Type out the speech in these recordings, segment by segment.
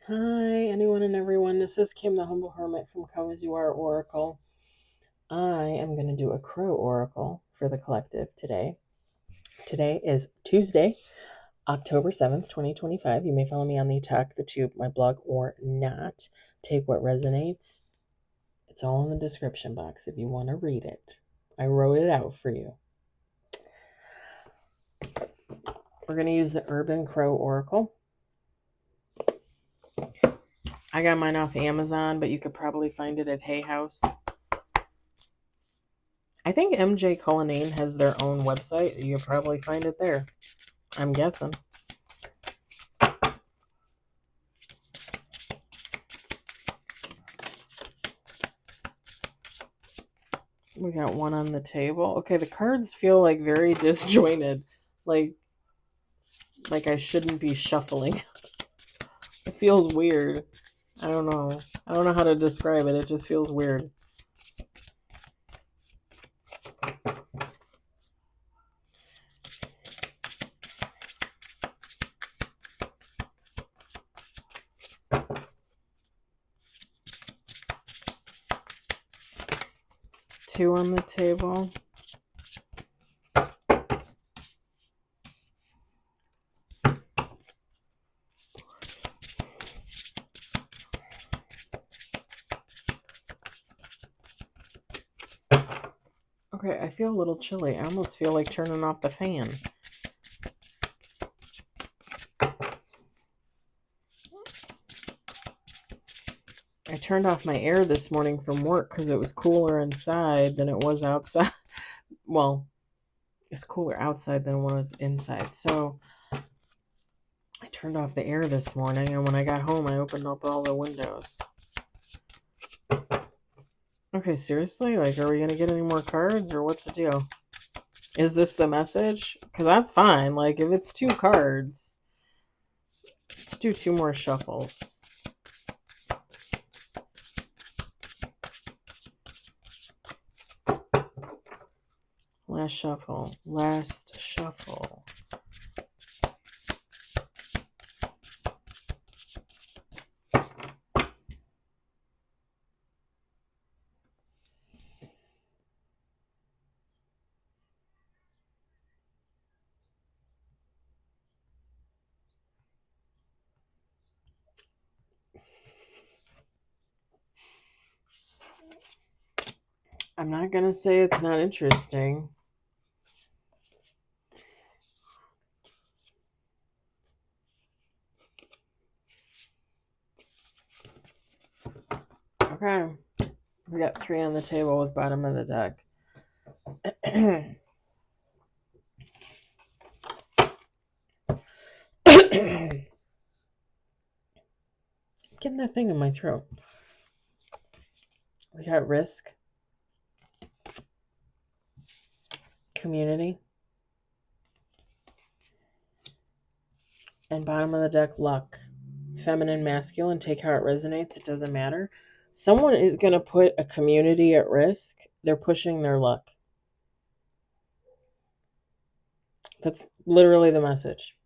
Hi, anyone and everyone. This is Kim, the Humble Hermit from Come As You Are Oracle. I am going to do a crow oracle for the collective today. Today is Tuesday, October 7th, 2025. You may follow me on the Talk, the Tube, my blog, or not. Take what resonates. It's all in the description box if you want to read it. I wrote it out for you. We're going to use the Urban Crow Oracle. I got mine off Amazon, but you could probably find it at Hay House. I think MJ Cullinane has their own website. You'll probably find it there. I'm guessing. We got one on the table. Okay, the cards feel like very disjointed. Like I shouldn't be shuffling. It feels weird. I don't know. I don't know how to describe it. It just feels weird. Two on the table. Okay, I feel a little chilly. I almost feel like turning off the fan. I turned off my air this morning from work because it was cooler inside than it was outside. Well, it's cooler outside than it was inside. So I turned off the air this morning, and when I got home, I opened up all the windows. Okay, seriously? Like, are we going to get any more cards, or what's the deal? Is this the message? Because that's fine. Like, if it's two cards, let's do two more shuffles. Last shuffle. Last shuffle. I'm not going to say it's not interesting. Okay. We got three on the table with bottom of the deck. Getting that thing in my throat. We got risk, community, and bottom of the deck, luck. Feminine, masculine, take how it resonates. It doesn't matter. Someone is going to put a community at risk. They're pushing their luck. That's literally the message.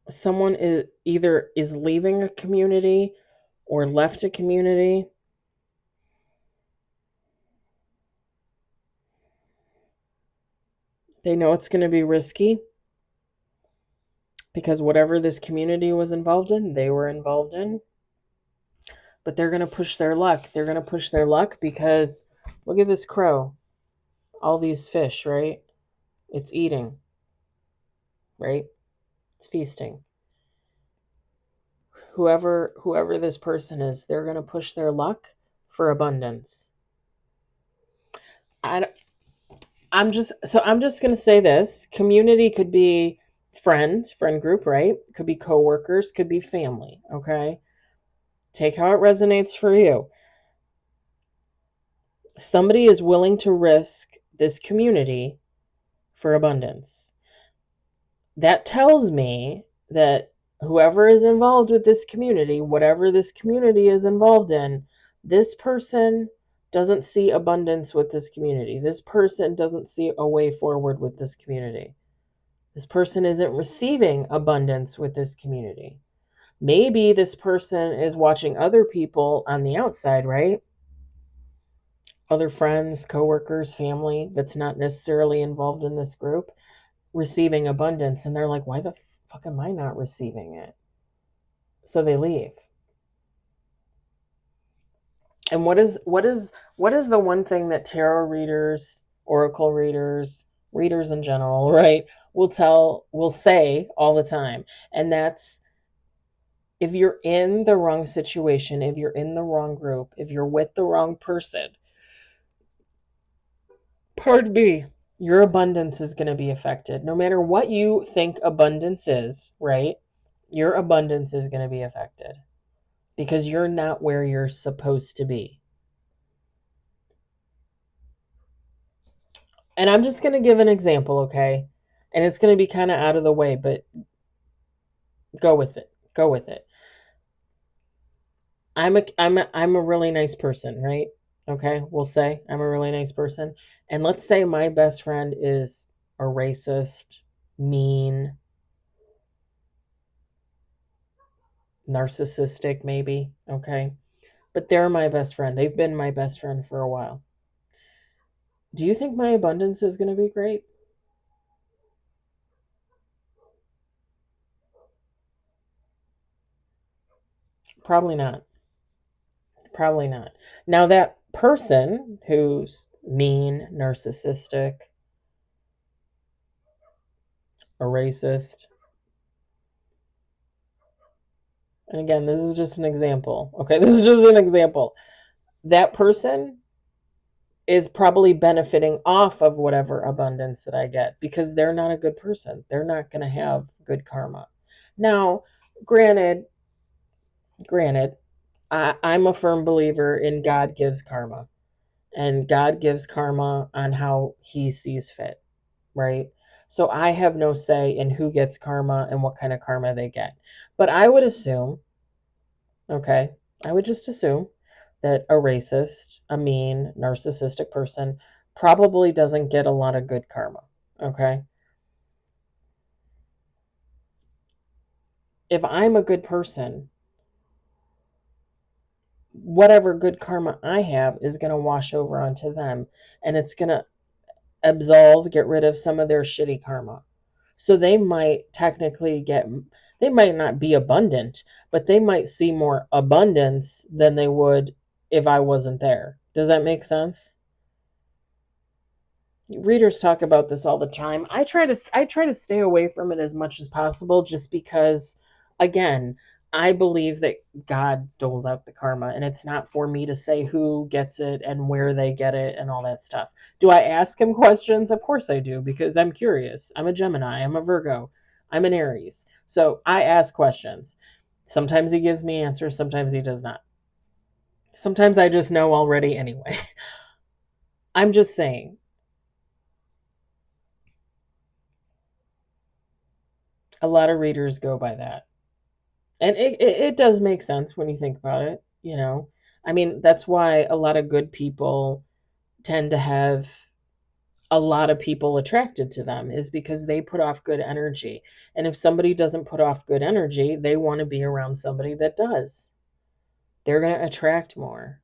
Someone is either leaving a community or left a community. They know it's going to be risky because whatever this community was involved in, they were involved in. But they're going to push their luck. They're going to push their luck because look at this crow. All these fish, right? It's eating, right? It's feasting. Whoever this person is, they're going to push their luck for abundance. I'm just going to say this. Community could be friend group, right? Could be coworkers, could be family, okay? Take how it resonates for you. Somebody is willing to risk this community for abundance. That tells me that whoever is involved with this community, whatever this community is involved in, this person doesn't see abundance with this community. This person doesn't see a way forward with this community. This person isn't receiving abundance with this community. Maybe this person is watching other people on the outside, right? Other friends, coworkers, family that's not necessarily involved in this group receiving abundance, and they're like, why the fuck am I not receiving it? So they leave. And what is the one thing that tarot readers, oracle readers, readers in general, right, will say all the time? And that's, if you're in the wrong situation, if you're in the wrong group, if you're with the wrong person, pardon me, your abundance is going to be affected. No matter what you think abundance is, right? Your abundance is going to be affected because you're not where you're supposed to be. And I'm just going to give an example, okay? And it's going to be kind of out of the way, but go with it. Go with it. I'm a really nice person, right? Okay, we'll say I'm a really nice person. And let's say my best friend is a racist, mean, narcissistic maybe, okay? But they're my best friend. They've been my best friend for a while. Do you think my abundance is going to be great? Probably not. Probably not. Now, that person who's mean, narcissistic, a racist, and again, this is just an example, okay? This is just an example. That person is probably benefiting off of whatever abundance that I get because they're not a good person. They're not going to have good karma. Now, granted, I'm a firm believer in God gives karma, and God gives karma on how he sees fit, right? So I have no say in who gets karma and what kind of karma they get. But I would assume, okay, I would just assume that a racist, a mean, narcissistic person probably doesn't get a lot of good karma, okay? If I'm a good person, whatever good karma I have is going to wash over onto them, and it's going to absolve, get rid of some of their shitty karma. So they might technically they might not be abundant, but they might see more abundance than they would if I wasn't there. Does that make sense? Readers talk about this all the time. I try to stay away from it as much as possible just because, again, I believe that God doles out the karma, and it's not for me to say who gets it and where they get it and all that stuff. Do I ask him questions? Of course I do, because I'm curious. I'm a Gemini, I'm a Virgo, I'm an Aries. So I ask questions. Sometimes he gives me answers, sometimes he does not. Sometimes I just know already anyway. I'm just saying, a lot of readers go by that. And it does make sense when you think about it, you know. I mean, that's why a lot of good people tend to have a lot of people attracted to them, is because they put off good energy. And if somebody doesn't put off good energy, they want to be around somebody that does. They're going to attract more.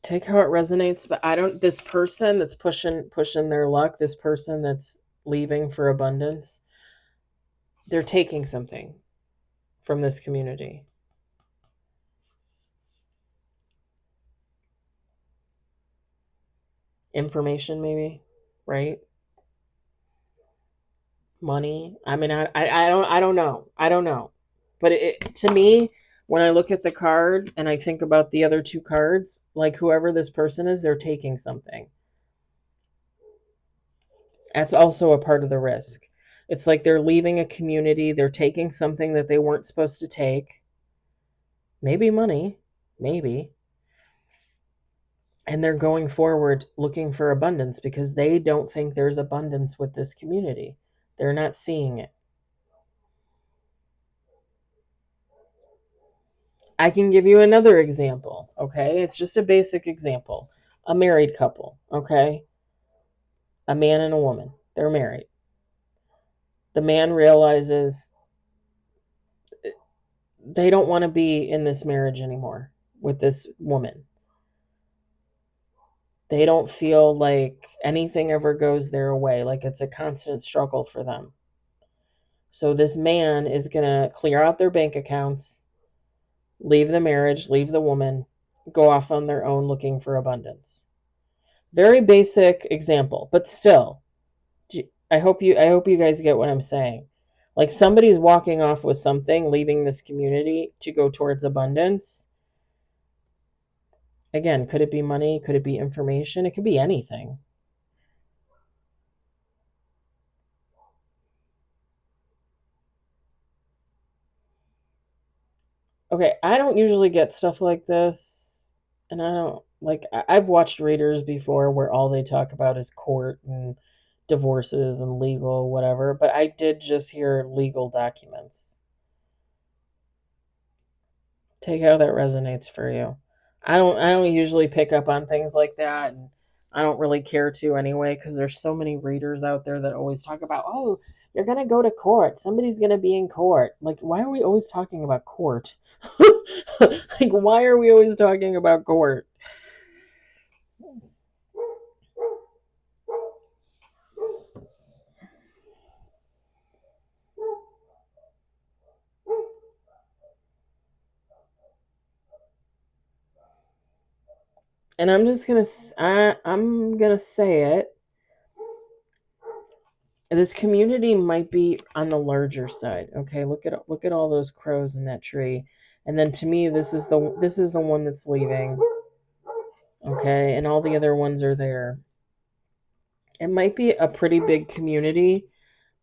Take how it resonates, but I don't, this person that's pushing their luck, this person that's leaving for abundance, they're taking something from this community. Information maybe, right? Money. I mean, I don't know. But to me, when I look at the card and I think about the other two cards, like whoever this person is, they're taking something. That's also a part of the risk. It's like they're leaving a community, they're taking something that they weren't supposed to take. Maybe money, maybe. And they're going forward looking for abundance because they don't think there's abundance with this community. They're not seeing it. I can give you another example, okay? It's just a basic example. A married couple, okay? A man and a woman. They're married. The man realizes they don't want to be in this marriage anymore with this woman. They don't feel like anything ever goes their way, like it's a constant struggle for them. So this man is going to clear out their bank accounts, leave the marriage, leave the woman, go off on their own looking for abundance. Very basic example, but still, I hope you guys get what I'm saying. Like somebody's walking off with something, leaving this community to go towards abundance. Again, could it be money? Could it be information? It could be anything. Okay, I don't usually get stuff like this, and I don't like. I've watched readers before where all they talk about is court and divorces and legal whatever, but I did just hear legal documents. Take how that resonates for you. I don't usually pick up on things like that, and I don't really care to anyway because there's so many readers out there that always talk about, oh, you're gonna go to court, somebody's gonna be in court. Like, why are we always talking about court? Like, why are we always talking about court? And I'm gonna say it. This community might be on the larger side. Okay, look at all those crows in that tree, and then to me, this is the one that's leaving. Okay, and all the other ones are there. It might be a pretty big community,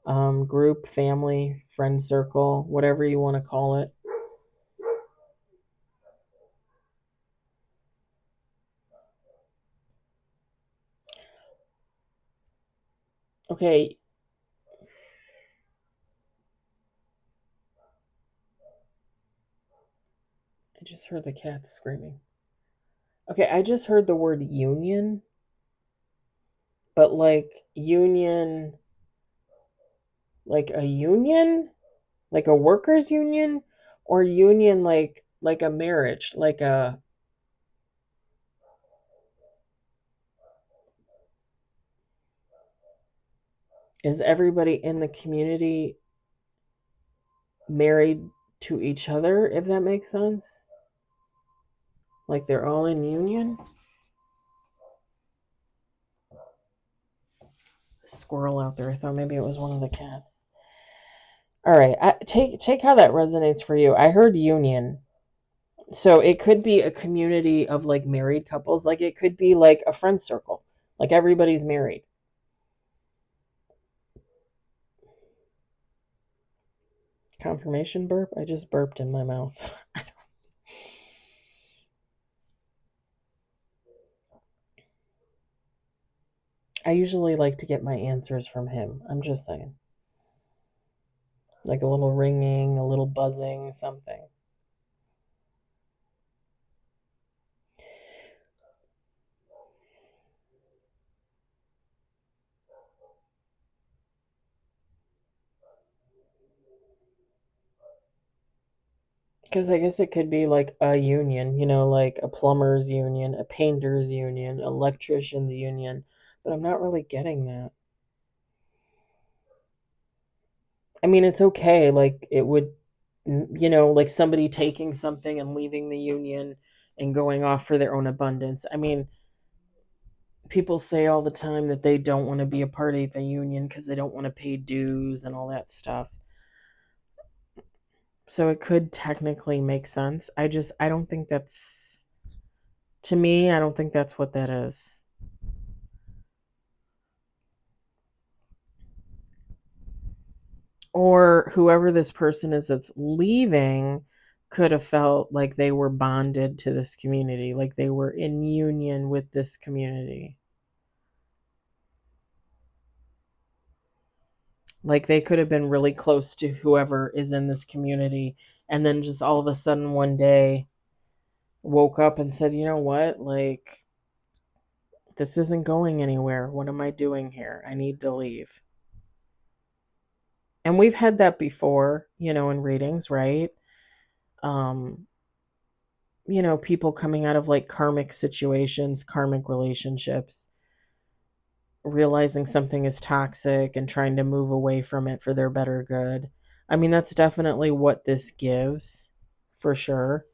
group, family, friend circle, whatever you want to call it. Okay, I just heard the cat screaming. Okay, I just heard the word union, but like union, like a union, like a workers union, or union like a marriage, like a is everybody in the community married to each other, if that makes sense? Like they're all in union? Squirrel out there. I thought maybe it was one of the cats. All right, take how that resonates for you. I heard union. So it could be a community of like married couples, like it could be like a friend circle. Like everybody's married. Confirmation burp? I just burped in my mouth. I usually like to get my answers from him. I'm just saying. Like a little ringing, a little buzzing, something. Because I guess it could be like a union, like a plumber's union, a painter's union, electrician's union. But I'm not really getting that. I mean, it's okay. Like, it would, like somebody taking something and leaving the union and going off for their own abundance. I mean, people say all the time that they don't want to be a part of a union because they don't want to pay dues and all that stuff. So it could technically make sense. I don't think that's, to me, I don't think that's what that is. Or whoever this person is that's leaving could have felt like they were bonded to this community, like they were in union with this community. Like they could have been really close to whoever is in this community, and then just all of a sudden one day woke up and said, you know what, like, this isn't going anywhere. What am I doing here? I need to leave. And we've had that before, in readings, right? Um, people coming out of like karmic situations, karmic relationships, realizing something is toxic and trying to move away from it for their better good. I mean, that's definitely what this gives, for sure.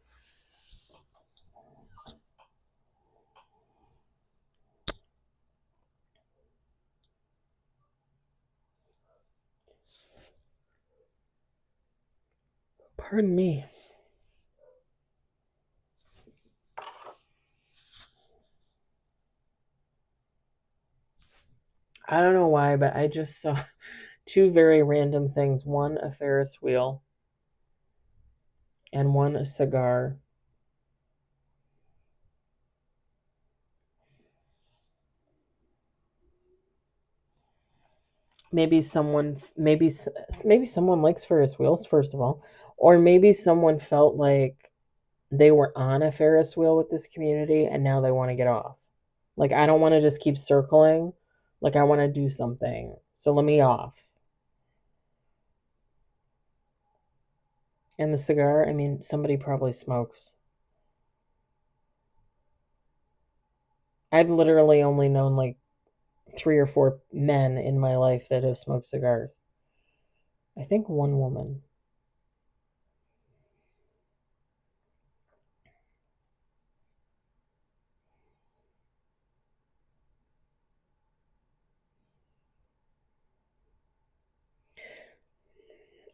Pardon me. I don't know why, but I just saw two very random things. One, a Ferris wheel, and one, a cigar. Maybe someone likes Ferris wheels, first of all, or maybe someone felt like they were on a Ferris wheel with this community and now they want to get off. Like, I don't want to just keep circling. Like, I want to do something. So let me off. And the cigar, I mean, somebody probably smokes. I've literally only known like 3 or 4 men in my life that have smoked cigars. I think one woman.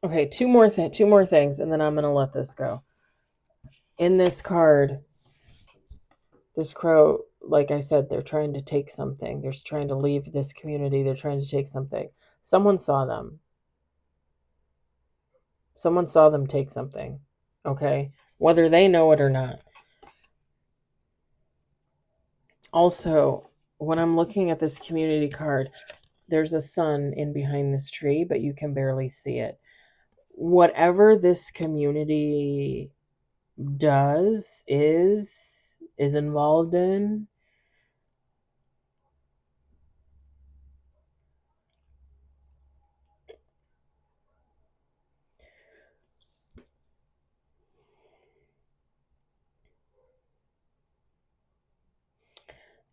Okay, two more things, and then I'm gonna let this go. In this card, this crow, like I said, they're trying to take something. They're trying to leave this community. They're trying to take something. Someone saw them. Someone saw them take something. Okay, whether they know it or not. Also, when I'm looking at this community card, there's a sun in behind this tree, but you can barely see it. Whatever this community does is involved in,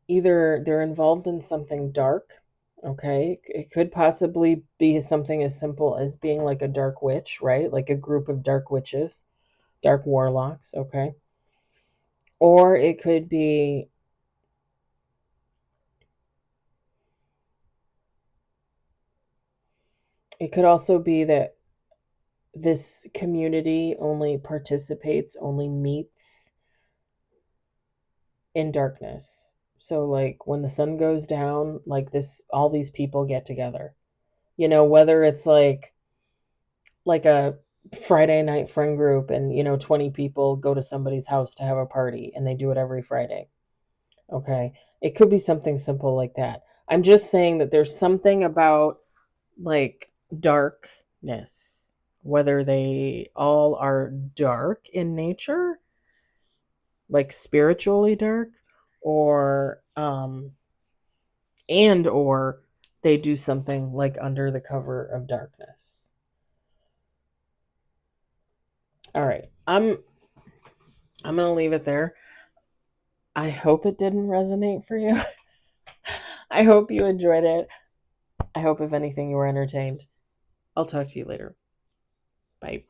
either they're involved in something dark. Okay, it could possibly be something as simple as being like a dark witch, right? Like a group of dark witches, dark warlocks. Okay, or it could be, it could also be that this community only participates, only meets in darkness. So like when the sun goes down, like this, all these people get together. Whether it's like a Friday night friend group and 20 people go to somebody's house to have a party and they do it every Friday. Okay. It could be something simple like that. I'm just saying that there's something about like darkness, whether they all are dark in nature, like spiritually dark, or or they do something like under the cover of darkness. All right. I'm going to leave it there. I hope it didn't resonate for you. I hope you enjoyed it. I hope, if anything, you were entertained. I'll talk to you later. Bye.